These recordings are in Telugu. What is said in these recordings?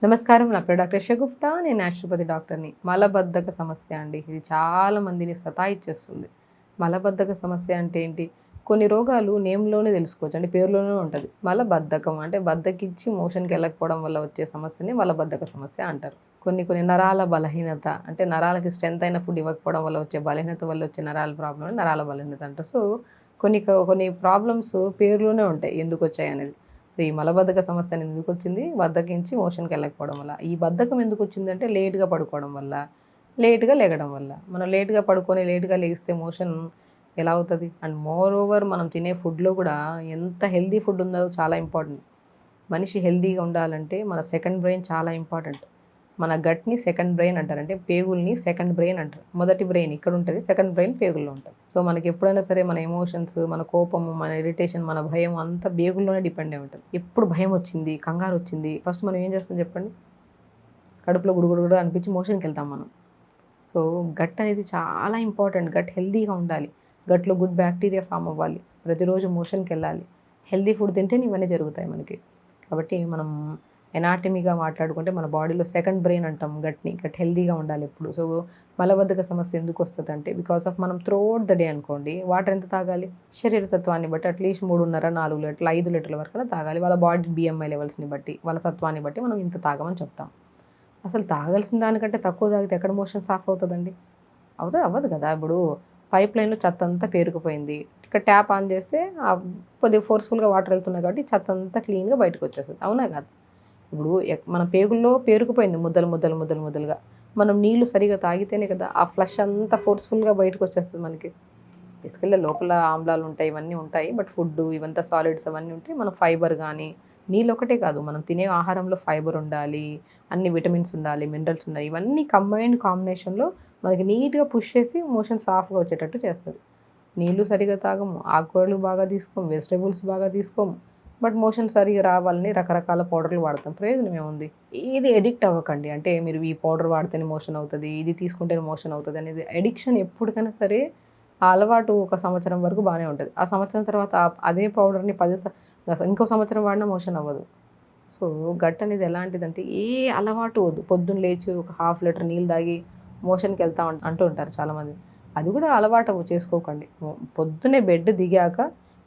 నమస్కారం. నా పేరు డాక్టర్ షగుఫ్తా. నేను న్యాచురోపతి డాక్టర్ని. మలబద్ధక సమస్య అండి. ఇది చాలా మందిని సతాయిచ్చేస్తుంది. మలబద్ధక సమస్య అంటే ఏంటి? కొన్ని రోగాలు నేమ్‌లోనే తెలుసుకోవచ్చు. అంటే పేరులోనే ఉంటది. మలబద్ధకం అంటే బద్ధకిచ్చి మోషన్‌కి వెళ్ళకపోవడం వల్ల వచ్చే సమస్యని మలబద్ధక సమస్య అంటారు. కొన్ని కొన్ని నరాల బలహీనత అంటే నరాలకి స్ట్రెంత్ అయిన ఫుడ్ ఇవ్వకపోవడం వల్ల వచ్చే బలహీనత వల్ల వచ్చే నరాల ప్రాబ్లమ్‌ని నరాల బలహీనత అంటారు. సో, కొన్ని ప్రాబ్లమ్స్ పేరులోనే ఉంటాయి ఎందుకొచ్చాయనేది. సో, ఈ మలబద్ధక సమస్య అనేది ఎందుకొచ్చింది? బద్ధకించి మోషన్‌కి వెళ్ళకపోవడం వల్ల. ఈ బద్ధకం ఎందుకొచ్చిందంటే లేట్‌గా పడుకోవడం వల్ల, లేట్‌గా లెగడం వల్ల. మనం లేట్‌గా పడుకొని లేట్‌గా లెగిస్తే మోషన్ ఎలా అవుతది? అండ్ మోర్ ఓవర్ మనం తినే ఫుడ్‌లో కూడా ఎంత హెల్తీ ఫుడ్ ఉందో చాలా ఇంపార్టెంట్. మనిషి హెల్తీగా ఉండాలంటే మన సెకండ్ బ్రెయిన్ చాలా ఇంపార్టెంట్. మన గట్‌ని సెకండ్ బ్రెయిన్ అంటారు. అంటే పేగుల్ని సెకండ్ బ్రెయిన్ అంటారు. మొదటి బ్రెయిన్ ఇక్కడ ఉంటది. సెకండ్ బ్రెయిన్ పేగుల్లో ఉంటది. సో, మనకి ఎప్పుడైనా సరే మన ఎమోషన్స్, మన కోపము, మన ఇరిటేషన్, మన భయం అంతా పేగుల్లోనే డిపెండ్ అయి ఉంటది. ఎప్పుడు భయం వచ్చింది, కంగారు వచ్చింది, ఫస్ట్ మనం ఏం చేస్తాం చెప్పండి? కడుపులో గుడుగుడు అనిపించి మోషన్‌కి వెళ్తాం మనం. సో, గట్ అనేది చాలా ఇంపార్టెంట్. గట్ హెల్తీగా ఉండాలి. గట్‌లో గుడ్ బ్యాక్టీరియా ఫార్మ్ అవ్వాలి. ప్రతిరోజు మోషన్‌కి వెళ్ళాలి. హెల్తీ ఫుడ్ తింటేనే ఇవన్నీ జరుగుతాయి మనకి. కాబట్టి మనం ఎనాటమీగా మాట్లాడుకుంటే మన బాడీలో సెకండ్ బ్రెయిన్ అంటాం గట్‌ని. గట్ హెల్తీగా ఉండాలి ఎప్పుడు. సో, మలబద్ధక సమస్య ఎందుకొస్తదంటే బికాస్ ఆఫ్ మనం త్రూఅవుట్ ద డే అనుకోండి వాటర్ ఎంత తాగాలి? శరీర తత్వాన్ని బట్టి అట్‌లీస్ట్ 3.5, 4 లీటర్లు, 5 లీటర్ల వరకైనా తాగాలి. వాళ్ళ బాడీ BMI లెవెల్స్‌ని బట్టి, వాళ్ళ తత్వాన్ని బట్టి మనం ఇంత తాగమని చెప్తాం. అసలు తాగాల్సిన దానికంటే తక్కువ తాగితే ఎక్కడ మోషన్ సాఫ్ అవుతదండి? అవ్వదు కదా! ఇప్పుడు పైప్ లైన్‌లో చెత్తంతా పేరుకుపోయింది. ఇక్కడ ట్యాప్ ఆన్ చేస్తే కొద్దిగా ఫోర్స్‌ఫుల్‌గా వాటర్ వెళ్తున్నాయి కాబట్టి చెత్తంతా క్లీన్‌గా బయటకొచ్చేస్తది. అవునా కాదా? ఇప్పుడు మన పేగుల్లో పేరుకుపోయింది ముద్దలుగా. మనం నీళ్లు సరిగ్గా తాగితేనే కదా ఆ ఫ్లష్ అంతా ఫోర్స్‌ఫుల్‌గా బయటకొచ్చేస్తది మనకి. బేసికల్‌గా లోపల ఆమ్లాలు ఉంటాయి, ఇవన్నీ ఉంటాయి. బట్ ఫుడ్డు ఇవంతా సాలిడ్స్ అవన్నీ ఉంటాయి. మనం ఫైబర్ గానీ, నీళ్ళొక్కటే కాదు మనం తినే ఆహారంలో ఫైబర్ ఉండాలి, అన్ని విటమిన్స్ ఉండాలి, మినరల్స్ ఉండాలి. ఇవన్నీ కంబైన్డ్ కాంబినేషన్‌లో మనకి నీట్‌గా పుష్ చేసి మోషన్ సాఫ్‌గా వచ్చేటట్టు చేస్తది. నీళ్ళు సరిగ్గా తాగము, ఆకుకూరలు బాగా తీసుకోము, వెజిటబుల్స్ బాగా తీసుకోము. బట్ మోషన్ సరిగ్గా రావాలని రకరకాల పౌడర్‌లు వాడతాం. ప్రయోజనం ఏముంది? ఏది అడిక్ట్ అవ్వకండి. అంటే మీరు ఈ పౌడర్ వాడితేనే మోషన్ అవుతది, ఇది తీసుకుంటేనే మోషన్ అవుతది అనేది అడిక్షన్ ఎప్పటికైనా సరే ఆ అలవాటు ఒక సంవత్సరం వరకు బానే ఉంటది. ఆ సంవత్సరం తర్వాత అదే పౌడర్‌ని ఇంకో సంవత్సరం వాడినా మోషన్ అవ్వదు. సో, గట్ అనేది ఎలాంటిదంటే ఏ అలవాటు వద్దు. పొద్దున్న లేచి ఒక హాఫ్ లీటర్ నీళ్ళు తాగి మోషన్‌కెళ్తా అంటూ ఉంటారు చాలామంది. అది కూడా అలవాటు చేసుకోకండి. పొద్దున్నే బెడ్ దిగాక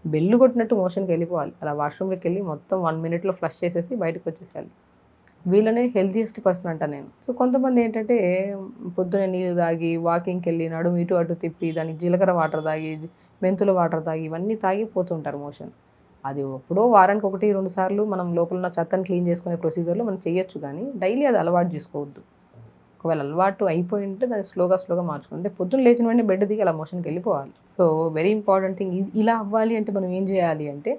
బెల్ కొట్టినట్టు మోషన్‌కెళ్ళిపోవాలి. అలా వాష్‌రూమ్‌లోకెళ్ళి మొత్తం 1 మినిట్‌లో ఫ్లష్ చేసేసి బయటకొచ్చేసేయాలి. వీళ్ళనే హెల్తీయెస్ట్ పర్సన్ అంటా నేను. సో, కొంతమందేంటంటే పొద్దున్నే నీళ్ళు తాగి, వాకింగ్‌కెళ్ళి, నడుము ఇటు అటు తిప్పి, దానికి జీలకర్ర వాటర్ తాగి, మెంతుల వాటర్ తాగి, ఇవన్నీ తాగి పోతుంటారు మోషన్. అది ఎప్పుడో వారానికి 1, 2 సార్లు మనం లోపల ఉన్న చెత్తని క్లీన్ చేసుకునే ప్రొసీజర్‌లో మనం చేయొచ్చు గానీ, డైలీ అది అలవాటు చేసుకోవద్దు. ఒకవేళ అలవాటు అయిపోయుంటే దాన్ని స్లోగా మార్చుకోవాలి. అంటే పొద్దున్న లేచిన వెంటనే బెడ్ దిగి అలా మోషన్‌కెళ్ళిపోవాలి. సో, వెరీ ఇంపార్టెంట్ థింగ్ ఇలా అవ్వాలి అంటే మనం ఏం చేయాలి అంటే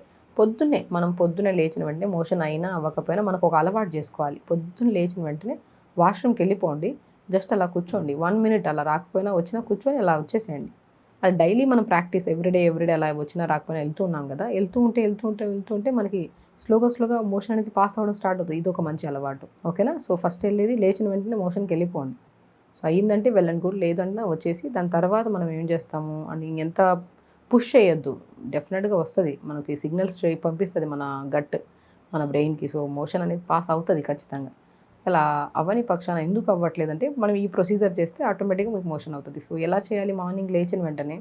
మనం పొద్దున్నే లేచిన వెంటనే మోషన్ అయినా అవ్వకపోయినా మనకు ఒక అలవాటు చేసుకోవాలి. పొద్దున్న లేచిన వెంటనే వాష్‌రూమ్‌కెళ్ళిపోండి. జస్ట్ అలా కూర్చోండి. 1 మినిట్ అలా రాకపోయినా వచ్చినా కూర్చొని అలా వచ్చేసేయండి. అది డైలీ మనం ప్రాక్టీస్ ఎవ్రీడే అలా వచ్చినా రాకపోయినా వెళ్తూ ఉన్నాం కదా! వెళ్తూ ఉంటే మనకి స్లోగా మోషన్ అనేది పాస్ అవ్వడం స్టార్ట్ అవుతది. ఇదొక మంచి అలవాటు. ఓకేనా? సో, ఫస్ట్ ఎళ్ళేది లేచిన వెంటనే మోషన్‌కెళ్ళిపోండి. సో, అయిందంటే వెల్ అండ్ గుడ్. లేదన్నా వచ్చేసి దాని తర్వాత మనం ఏం చేస్తాము అని ఎంత పుష్ చేయొద్దు. డెఫినిట్‌గా వస్తది. మనకి సిగ్నల్స్ పంపిస్తది మన గట్, మన బ్రెయిన్‌కి. సో, మోషన్ అనేది పాస్ అవుతది ఖచ్చితంగా. అలా అవ్వని పక్షాన ఎందుకు అవ్వట్లేదంటే మనం ఈ ప్రొసీజర్ చేస్తే ఆటోమేటిక్‌గా మీకు మోషన్ అవుతది. సో, ఎలా చేయాలి? మార్నింగ్ లేచిన వెంటనే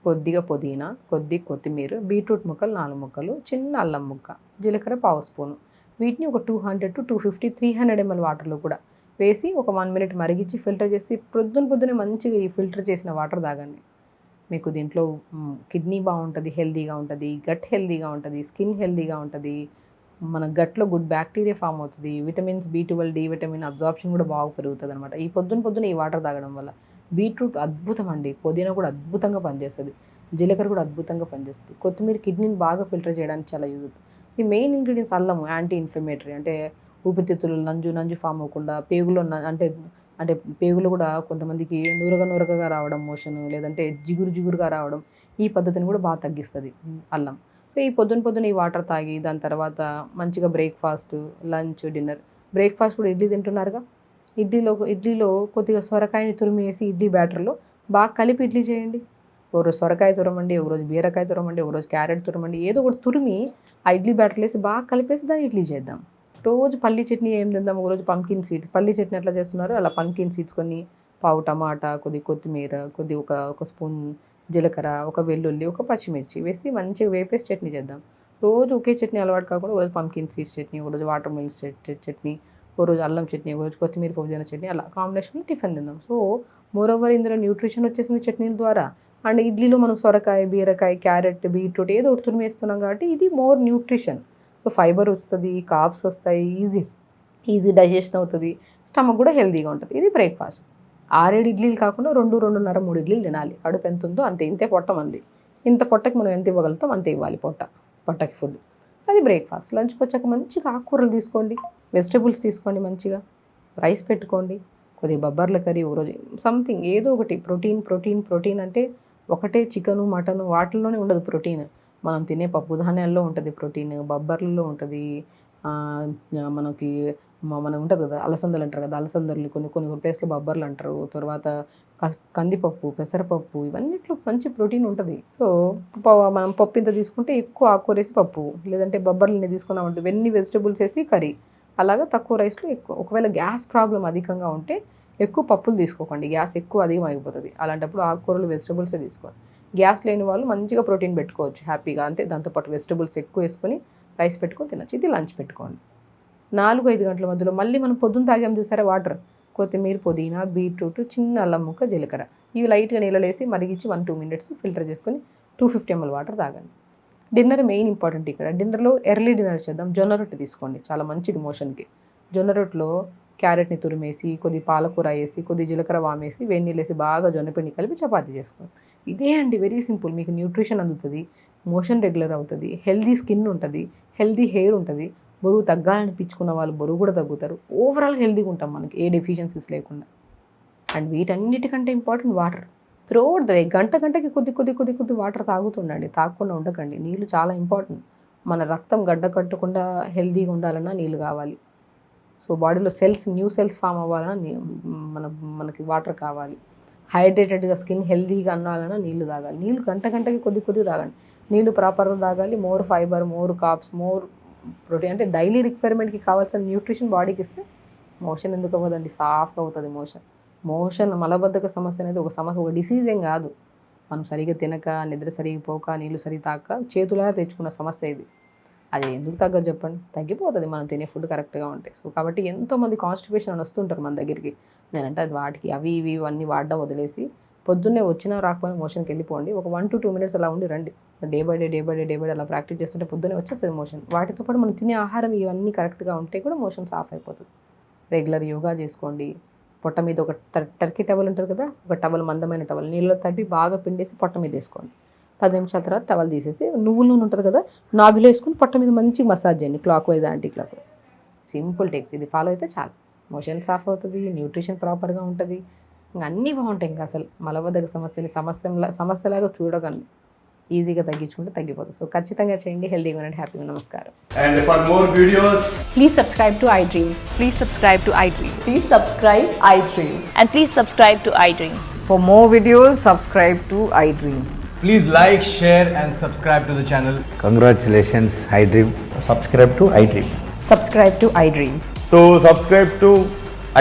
కొద్దిగా పుదీనా, కొద్దిగా కొత్తిమీర, బీట్రూట్ ముక్కలు 4 ముక్కలు, చిన్న అల్లం ముక్క, జీలకర్ర పావు స్పూను. వీటిని ఒక 200-250, 300 ఎంఎల్ వాటర్‌లో కూడా వేసి ఒక 1 మినిట్ మరిగించి ఫిల్టర్ చేసి పొద్దున్నే మంచిగా ఈ ఫిల్టర్ చేసిన వాటర్ తాగండి. మీకు దీంట్లో కిడ్నీ బావుంటది, హెల్తీగా ఉంటది. గట్ హెల్తీగా ఉంటది. స్కిన్ హెల్తీగా ఉంటది. మన గట్‌లో గుడ్ బ్యాక్టీరియా ఫార్మ్ అవుతది. విటమిన్స్ బి12, డి విటమిన్ అబ్జార్ప్షన్ కూడా బాగా పెరుగుతదనమాట. ఈ పొద్దున ఈ వాటర్ తాగడం వల్ల. బీట్రూట్ అద్భుతం అండి. పుదీనా కూడా అద్భుతంగా పనిచేస్తది. జీలకర్ర కూడా అద్భుతంగా పనిచేస్తది. కొత్తిమీర కిడ్నీని బాగా ఫిల్టర్ చేయడానికి చాలా యూజ్ అవుతుంది. ఈ మెయిన్ ఇంగ్రీడియెంట్స్ అల్లము యాంటీ ఇన్‌ఫ్లమేటరీ అంటే ఊపిరితిత్తులు నంజు ఫార్మ్ అవ్వకుండా పేగులో అంటే అంటే పేగులు కూడా కొంతమందికి నురగగా రావడం మోషను లేదంటే జిగురుగా రావడం ఈ పద్ధతిని కూడా బాగా తగ్గిస్తది అల్లం. సో, ఈ పొద్దున ఈ వాటర్ తాగి దాని తర్వాత మంచిగా బ్రేక్‌ఫాస్ట్, లంచ్, డిన్నర్. బ్రేక్‌ఫాస్ట్ కూడా ఇడ్లీ తింటున్నారుగా. ఇడ్లీలో కొద్దిగా సొరకాయని తురిమేసి ఇడ్లీ బ్యాటర్‌లో బాగా కలిపి ఇడ్లీ చేయండి. ఒకరోజు సొరకాయ తురమండి, ఒకరోజు బీరకాయ తురమండి, ఒకరోజు క్యారెట్ తురమండి, ఏదో ఒకటి తురిమి ఆ ఇడ్లీ బ్యాటర్లో వేసి బాగా కలిపేసి దాన్ని ఇడ్లీ చేద్దాం. రోజు పల్లీ చట్నీ ఏం తిందాం, ఒకరోజు పంకిన్ సీడ్స్, పల్లీ చట్నీ ఎట్లా చేస్తున్నారో అలా పంకిన్ సీడ్స్ కొన్ని, పావు టమాటా, కొద్ది కొత్తిమీర, కొద్ది ఒక స్పూన్ జీలకర్ర, ఒక వెల్లుల్లి, ఒక పచ్చిమిర్చి వేసి మంచిగా వేపేసి చట్నీ చేద్దాం. రోజు ఒకే చట్నీ అలవాటు కాకుండా ఒకరోజు పంకిన్ సీడ్స్ చట్నీ, ఒకరోజు వాటర్ మిల్క్ చట్నీ, ఒకరోజు అల్లం చట్నీ, ఒకరోజు కొత్తిమీర పుదీనా చట్నీ, అలా కాంబినేషన్లో టిఫిన్ తిందాం. సో మోరోవర్ ఇందులో న్యూట్రిషన్ వచ్చేసింది చట్నీల ద్వారా. అండ్ ఇడ్లీలో మనం సొరకాయ, బీరకాయ, క్యారెట్, బీట్రూట్ ఏదో ఒకటి తురిమి వేస్తున్నాం కాబట్టి ఇది మోర్ న్యూట్రిషన్. సో ఫైబర్ వస్తుంది, కార్బ్స్ వస్తాయి, ఈజీ డైజెషన్ అవుతుంది, స్టమక్ కూడా హెల్తీగా ఉంటుంది. ఇది బ్రేక్ఫాస్ట్. 6-7 ఇడ్లీలు కాకుండా 2, 2.5, 3 ఇడ్లీలు తినాలి. కడుపు ఎంత ఉందో అంతే, ఇంతే పొట్ట మంది. ఇంత పొట్టకి మనం ఎంత ఇవ్వగలుగుతాం అంతే ఇవ్వాలి పొట్టకి ఫుడ్. అది బ్రేక్ఫాస్ట్. లంచ్కి వచ్చాక మంచిగా ఆకుకూరలు తీసుకోండి, వెజిటబుల్స్ తీసుకోండి, మంచిగా రైస్ పెట్టుకోండి, కొద్దిగా బొబ్బర్ల కర్రీ, ఒకరోజు సంథింగ్ ఏదో ఒకటి ప్రోటీన్ అంటే ఒకటే చికెను, మటను వాటిల్లోనే ఉండదు ప్రోటీన్. మనం తినే పప్పు ధాన్యాల్లో ఉంటుంది ప్రోటీన్, బొబ్బర్లలో ఉంటుంది, మనకి మనం ఉంటుంది కదా అలసందలు అంటారు కదా, అలసందలు కొన్ని ప్లేస్లో బొబ్బర్లు అంటారు. తర్వాత కందిపప్పు, పెసరపప్పు, ఇవన్నిట్లో మంచి ప్రోటీన్ ఉంటుంది. సో మనం పప్పు ఇంత తీసుకుంటే ఎక్కువ ఆకుకూర వేసి పప్పు, లేదంటే బొబ్బర్లని తీసుకున్నామంటే ఇవన్నీ వెజిటబుల్స్ వేసి కర్రీ, అలాగా తక్కువ రైస్లో ఎక్కువ. ఒకవేళ గ్యాస్ ప్రాబ్లం అధికంగా ఉంటే ఎక్కువ పప్పులు తీసుకోకండి, గ్యాస్ ఎక్కువ అధికం అయిపోతుంది. అలాంటప్పుడు ఆకుకూరలు, వెజిటబుల్సే తీసుకోండి. గ్యాస్ లేని వాళ్ళు మంచిగా ప్రోటీన్ పెట్టుకోవచ్చు హ్యాపీగా. అంతే, దాంతోపాటు వెజిటబుల్స్ ఎక్కువ వేసుకొని రైస్ పెట్టుకొని తినచ్చు. ఇది లంచ్ పెట్టుకోండి. 4-5 గంటల మధ్యలో మళ్ళీ మనం పొద్దున్న తాగాం చూసారా వాటర్, కొత్తిమీర, పుదీనా, బీట్రూట్, చిన్న అల్లం ముక్క, జీలకర్ర, ఇవి లైట్గా నీళ్ళలో వేసి మరిగించి 1-2 మినిట్స్ ఫిల్టర్ చేసుకొని 250 ml వాటర్ తాగండి. డిన్నర్ మెయిన్ ఇంపార్టెంట్ ఇక్కడ. డిన్నర్లో ఎర్లీ డిన్నర్ చేద్దాం. జొన్న రొట్టె తీసుకోండి, చాలా మంచిది మోషన్కి. జొన్న రొట్టెలో క్యారెట్ని తురిమేసి, కొద్ది పాలకూర వేసి, కొద్ది జీలకర్ర వామేసి, వేడి నీళ్ళు వేసి బాగా జొన్నపిండి కలిపి చపాతీ చేసుకోండి. ఇదే అండి, వెరీ సింపుల్. మీకు న్యూట్రిషన్ అందుతుంది, మోషన్ రెగ్యులర్ అవుతుంది, హెల్దీ స్కిన్ ఉంటుంది, హెల్దీ హెయిర్ ఉంటుంది. బరువు తగ్గాలనిపించుకున్న వాళ్ళు బరువు కూడా తగ్గుతారు. ఓవరాల్ హెల్దీగా ఉంటాం మనకి ఏ డెఫిషియన్సీస్ లేకుండా. అండ్ వీటన్నిటికంటే important water. Throughout the day గంటకి కొద్ది వాటర్ తాగుతుండండి, తాగకుండా ఉండకండి. నీళ్ళు చాలా ఇంపార్టెంట్. మన రక్తం గడ్డ కట్టకుండా హెల్దీగా ఉండాలన్నా నీళ్ళు కావాలి. సో బాడీలో న్యూ సెల్స్ ఫామ్ అవ్వాలన్నా మనకి వాటర్ కావాలి. హైడ్రేటెడ్గా స్కిన్ హెల్దీగా అనాలన్నా నీళ్ళు తాగాలి. నీళ్ళు గంటకి కొద్ది తాగండి. నీళ్ళు ప్రాపర్గా తాగాలి. More fibre, more carbs, more protein, అంటే డైలీ రిక్వైర్మెంట్కి కావాల్సిన న్యూట్రిషన్ బాడీకి ఇస్తే మోషన్ ఎందుకు అవ్వదండి, సాఫ్ట్ అవుతుంది మోషన్. మలబద్ధక సమస్య అనేది ఒక డిసీజ్ ఏం కాదు. మనం సరిగ్గా తినక, నిద్ర సరిగ్గా పోక, నీళ్ళు సరిగ్గా తాక చేతులాగా తెచ్చుకున్న సమస్య ఇది. అది ఎందుకు తగ్గదు చెప్పండి, తగ్గిపోతుంది మనం తినే ఫుడ్ కరెక్ట్గా ఉంటాయి. సో కాబట్టి ఎంతోమంది కాన్స్టిపేషన్ అని వస్తుంటారు మన దగ్గరికి. నేనంటే అది వాటికి అవి అన్నీ వాడడం వదిలేసి పొద్దున్నే వచ్చినా రాకపోయినా మోషన్కి వెళ్ళిపోండి. ఒక 1 to 2 minutes అలా ఉండి రండి. డే బై డే అలా ప్రాక్టీస్ చేస్తుంటే పొద్దున్నే వచ్చేస్తుంది మోషన్. వాటితో పాటు మనం తినే ఆహారం ఇవన్నీ కరెక్ట్గా ఉంటే కూడా మోషన్ సాఫ్ అయిపోతుంది. రెగ్యులర్ యోగా చేసుకోండి. పొట్ట మీద ఒక టర్కీ టవల్ ఉంటుంది కదా, ఒక టవల్, మందమైన టవల్, నీళ్ళలో తడిపి బాగా పిండేసి పొట్ట మీద వేసుకోండి. 10 నిమిషాల తర్వాత టవల్ తీసేసి నువ్వుల నూనె ఉంటుంది కదా, నాభిలో వేసుకుని పొట్ట మీద మంచి మసాజ్ చేయండి, clockwise, anti clockwise. Simple టెక్స్. ఇది ఫాలో అయితే చాలు. మోషన్ సాఫ్ అవుతుంది, న్యూట్రిషన్ ప్రాపర్గా ఉంటుంది, ఇంకా అన్నీ బాగుంటాయి. ఇంకా అసలు మలబద్ధక సమస్యలాగా చూడకండి, ఈజీగా తగ్గించుకుంటే తగ్గిపోతుంది. సో ఖచ్చితంగా చేయండి. హెల్దీగా ఉండండి, హ్యాపీగా. నమస్కారం. And for more videos, please subscribe to iDream. Please subscribe to iDream. Please subscribe iDream. And please subscribe to iDream. For more videos, subscribe to iDream. please like, share and subscribe to the channel. Congratulations, iDream. Subscribe to iDream. Subscribe to iDream. So subscribe to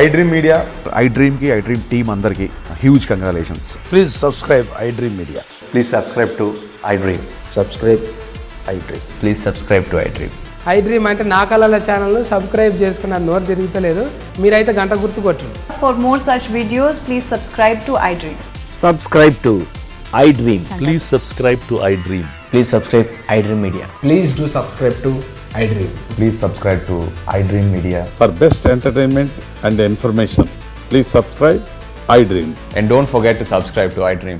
iDream Media. iDream ki iDream team andarki huge congratulations. Please subscribe iDream Media. Please subscribe to iDream. Subscribe iDream. Please subscribe to iDream. iDream అంటే నా కళల ఛానల్ సబ్స్క్రైబ్ చేసుకున్న నోరు తిరుగుతలేదు, మీరైతే గంట గుర్తు కొట్టండి. For more such videos, please subscribe to iDream. Subscribe to iDream. Please subscribe to iDream. Please subscribe iDream Media. Please do subscribe to iDream. Please subscribe to iDream Media. For best entertainment and information, please subscribe iDream. And don't forget to subscribe to iDream.